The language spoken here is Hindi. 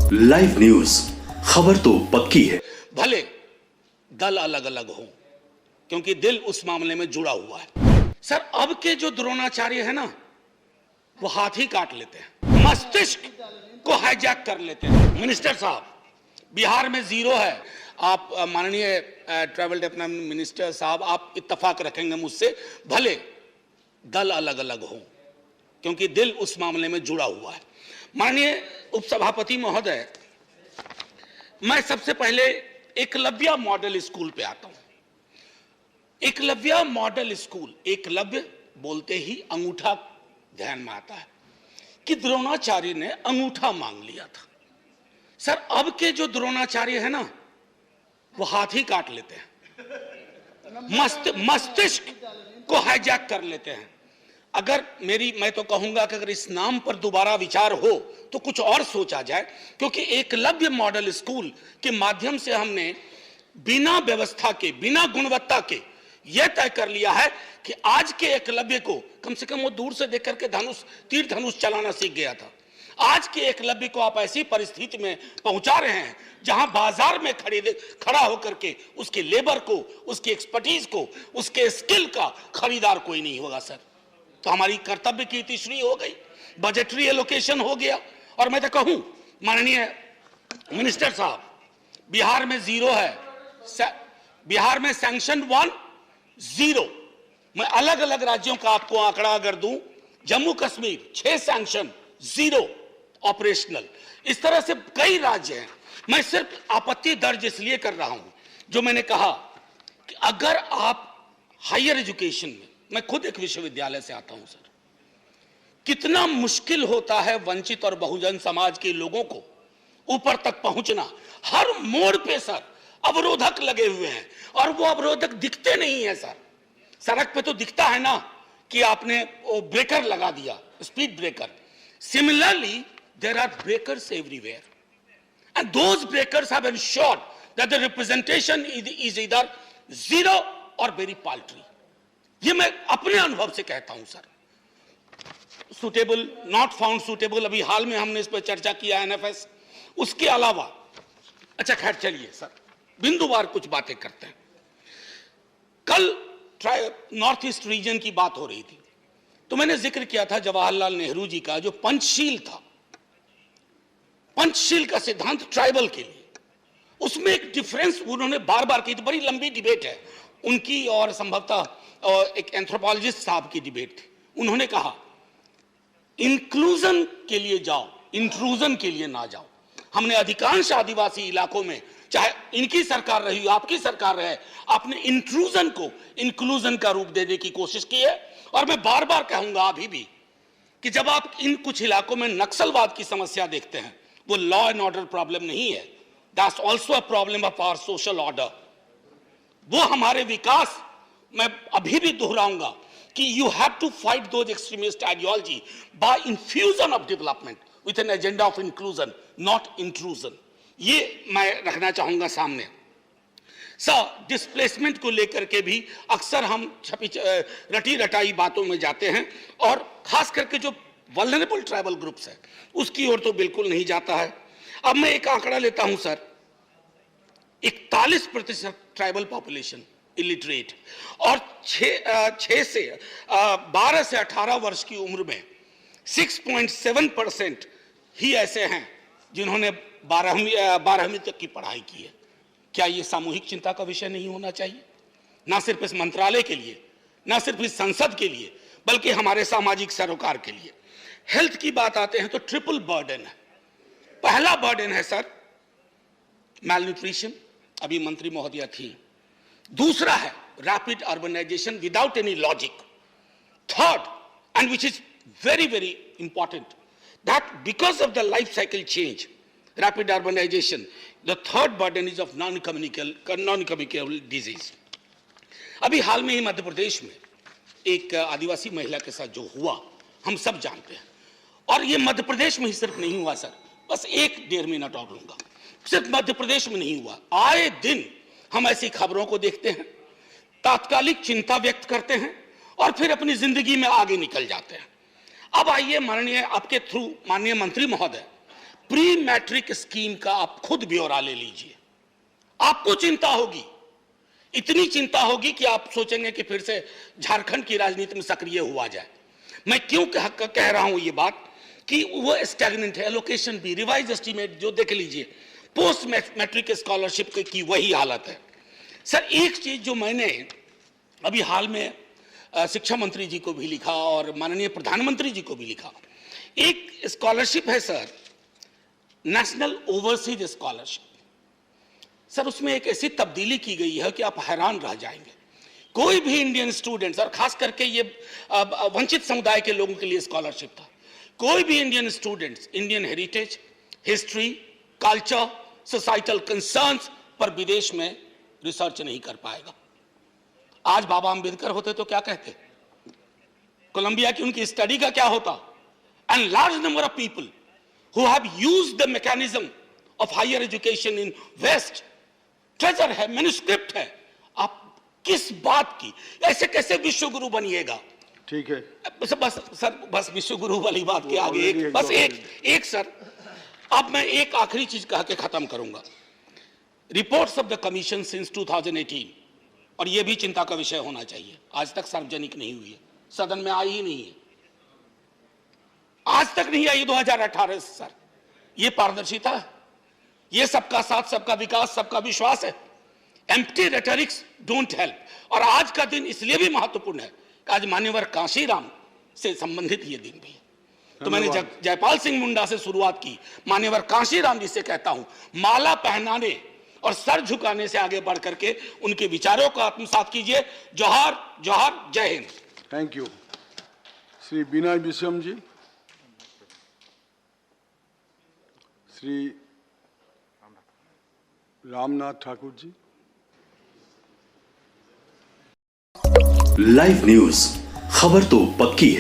लाइव न्यूज, खबर तो पक्की है। भले दल अलग अलग हो, क्योंकि दिल उस मामले में जुड़ा हुआ है। सर, अब के जो द्रोणाचार्य है ना, वो हाथ ही काट लेते हैं, मस्तिष्क को हाईजैक कर लेते हैं। मिनिस्टर साहब, बिहार में जीरो है। आप माननीय ट्रैवल डेवलपमेंट मिनिस्टर साहब, आप इत्तेफाक रखेंगे मुझसे, भले दल अलग अलग हो, क्योंकि दिल उस मामले में जुड़ा हुआ है। माननीय उपसभापति महोदय, मैं सबसे पहले एकलव्य मॉडल स्कूल पे आता हूं। एकलव्य मॉडल स्कूल, एकलव्य बोलते ही अंगूठा ध्यान में आता है कि द्रोणाचार्य ने अंगूठा मांग लिया था। सर, अब के जो द्रोणाचार्य है ना, वो हाथ ही काट लेते हैं, मस्तिष्क को हाईजैक कर लेते हैं। अगर मैं तो कहूंगा कि अगर इस नाम पर दोबारा विचार हो तो कुछ और सोचा जाए, क्योंकि एकलव्य मॉडल स्कूल के माध्यम से हमने बिना व्यवस्था के, बिना गुणवत्ता के यह तय कर लिया है कि आज के एकलव्य को, कम से कम वो दूर से देख करके तीर धनुष चलाना सीख गया था। आज के एकलव्य को आप ऐसी परिस्थिति में पहुंचा रहे हैं जहां बाजार में खड़ा होकर के उसके लेबर को, उसकी एक्सपर्टीज को, उसके स्किल का खरीदार कोई नहीं होगा। सर, तो हमारी कर्तव्य की तीसरी हो गई, बजटरी एलोकेशन हो गया। और मैं तो कहूं माननीय मिनिस्टर साहब, बिहार में जीरो है, बिहार में सैंक्शन 1 0। मैं अलग अलग राज्यों का आपको आंकड़ा अगर दूं, जम्मू कश्मीर 6 सैंक्शन 0 ऑपरेशनल, इस तरह से कई राज्य हैं। मैं सिर्फ आपत्ति दर्ज इसलिए कर रहा हूं, जो मैंने कहा कि अगर आप हायर एजुकेशन में, मैं खुद एक विश्वविद्यालय से आता हूं सर, कितना मुश्किल होता है वंचित और बहुजन समाज के लोगों को ऊपर तक पहुंचना। हर मोड़ पे सर अवरोधक लगे हुए हैं, और वो अवरोधक दिखते नहीं है सर। सड़क पे तो दिखता है ना कि आपने वो ब्रेकर लगा दिया, speed breaker. Similarly there are breakers everywhere, and those breakers have ensured that the representation is either zero or very paltry. ये मैं अपने अनुभव से कहता हूं sir. Suitable, not found suitable, अभी हाल में हमने इस पर चर्चा किया एनएफएस। उसके अलावा, अच्छा खैर चलिए सर, बिंदुवार कुछ बातें करते हैं। कल नॉर्थ ईस्ट रीजन की बात हो रही थी, तो मैंने जिक्र किया था जवाहरलाल नेहरू जी का जो पंचशील था, पंचशील का सिद्धांत ट्राइबल के लिए, उसमें एक डिफरेंस उन्होंने बार बार की। तो बड़ी लंबी डिबेट है उनकी, और संभवतः एक एंथ्रोपोलॉजिस्ट साहब की डिबेट थी। उन्होंने कहा इंक्लूजन के लिए जाओ, इंट्रूजन के लिए ना जाओ। हमने अधिकांश आदिवासी इलाकों में, चाहे इनकी सरकार रही हो, आपकी सरकार रहे, आपने इंट्रूजन को इंक्लूजन का रूप देने की कोशिश की है। और मैं बार बार कहूंगा अभी भी कि जब आप इन कुछ इलाकों में नक्सलवाद की समस्या देखते हैं, वो लॉ एंड ऑर्डर प्रॉब्लम नहीं है, that's also a problem of our social order. वो हमारे विकास, मैं अभी भी दोहराऊंगा कि you have to fight those extremist ideology by infusion of development with an agenda of inclusion, not intrusion. ये मैं रखना चाहूंगा सामने। सर, डिस्प्लेसमेंट को लेकर के भी अक्सर हम रटी रटाई बातों में जाते हैं, और खास करके जो वल्नरेबल ट्राइबल ग्रुप्स है उसकी ओर तो बिल्कुल नहीं जाता है। अब मैं एक आंकड़ा लेता हूं सर, 41% ट्राइबल पॉपुलेशन इलिटरेट, और 12 से 18 वर्ष की उम्र में 6.7% ही ऐसे हैं जिन्होंने 12वीं तक की पढ़ाई की है। क्या ये सामूहिक चिंता का विषय नहीं होना चाहिए? ना सिर्फ इस मंत्रालय के लिए, ना सिर्फ इस संसद के लिए, बल्कि हमारे सामाजिक सरोकार के लिए। हेल्थ की बात आते हैं तो ट्रिपल बर्डन है। पहला बर्डन है सर मैल न्यूट्रिशन, अभी मंत्री महोदया थी। दूसरा है rapid urbanisation without any logic. Third, and which is very very important, that because of the life cycle change, rapid urbanization, the third burden is of non-communicable disease. अभी हाल में ही मध्य प्रदेश में एक आदिवासी महिला के साथ जो हुआ हम सब जानते हैं, और ये मध्य प्रदेश में ही सिर्फ नहीं हुआ सर, बस 1-1.5 मिनट और लूंगा। सिर्फ मध्य प्रदेश में नहीं हुआ, आए दिन हम ऐसी खबरों को देखते हैं, तात्कालिक चिंता व्यक्त करते हैं, और फिर अपनी जिंदगी में आगे निकल जाते हैं। अब आइए माननीय, आपके थ्रू माननीय मंत्री महोदय, प्री मैट्रिक स्कीम का आप खुद ब्यौरा ले लीजिए, आपको चिंता होगी, इतनी चिंता होगी कि आप सोचेंगे कि फिर से झारखंड की राजनीति में सक्रिय हुआ जाए। मैं क्यों कह रहा हूं ये बात कि वो स्टैग्नेंट है, एलोकेशन भी, रिवाइज एस्टीमेट जो देख लीजिए, पोस्ट मैट्रिक स्कॉलरशिप की वही हालत है। सर एक चीज जो मैंने अभी हाल में शिक्षा मंत्री जी को भी लिखा और माननीय प्रधानमंत्री जी को भी लिखा, एक स्कॉलरशिप है sir, national overseas scholarship. Sir उसमें एक ऐसी तब्दीली की गई है कि आप हैरान रह जाएंगे। कोई भी इंडियन स्टूडेंट्स, और खास करके ये वंचित समुदाय के लोगों के लिए स्कॉलरशिप था, कोई भी Indian students Indian heritage, history, culture, societal concerns पर विदेश में रिसर्च नहीं कर पाएगा। आज बाबा अंबेडकर होते तो क्या कहते, कोलंबिया की उनकी स्टडी का क्या होता। And large number of people who have used the mechanism of higher education in West, treasure है, मैन्युस्क्रिप्ट है। आप किस बात की, ऐसे कैसे विश्व गुरु बनिएगा? ठीक है, बस विश्व गुरु वाली बात के आगे एक सर, अब मैं एक आखिरी चीज कह के खत्म करूंगा। Reports of the commission since 2018, और यह भी चिंता का विषय होना चाहिए, आज तक सार्वजनिक नहीं हुई है, सदन में आई ही नहीं है, आज तक नहीं आई 2018 से। सर ये पारदर्शिता है, ये सबका साथ, सबका विकास, सबका विश्वास है। Empty रेटरिक्स don't help. और आज का दिन इसलिए भी महत्वपूर्ण है कि आज मान्यवर कांशीराम से संबंधित ये दिन भी है। तो मैंने जयपाल सिंह मुंडा से शुरुआत की, मान्यवर कांशीराम जी से कहता हूं, माला पहनाने और सर झुकाने से आगे बढ़ करके उनके विचारों को आत्मसात कीजिए। जोहार जोहार, जय हिंद। Thank you. Shri Bina Viswam ji, Shri Ramnath Thakur ji. Live news, खबर तो पक्की है।